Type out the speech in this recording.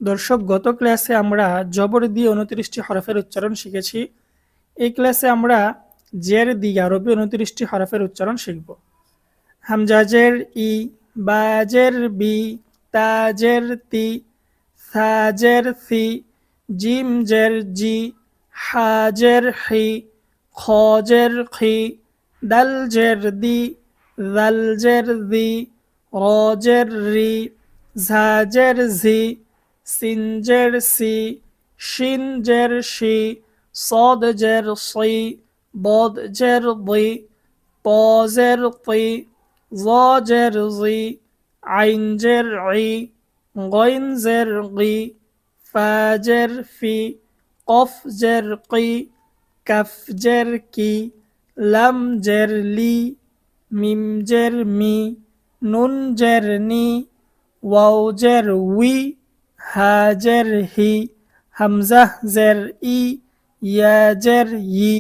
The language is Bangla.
দর্শক, গত ক্লাসে আমরা জবর দিয়ে ২৯টি হরফের উচ্চারণ শিখেছি। এই ক্লাসে আমরা জের দিয়ে আরবি ২৯টি হরফের উচ্চারণ শিখব। হামজাজের ই, বাজের বি, তাজের তি, সাজের সি, জিমজের জি, হাজের হি, খজের খি, দালজের দি, জালজের দি, রজের রি, ঝাজের ঝি, সিনজের C, শিনজের she, সদজের C, বদজের the, طازر طي ظاجر ظي عينجر عي غينزر غي فاجر في قفجر قي كفجر كي لمجر لي মিমজের me নুনজের নি ওয়াওজের উই হাজের হি হামজাহ জের ই ইয়াজের ই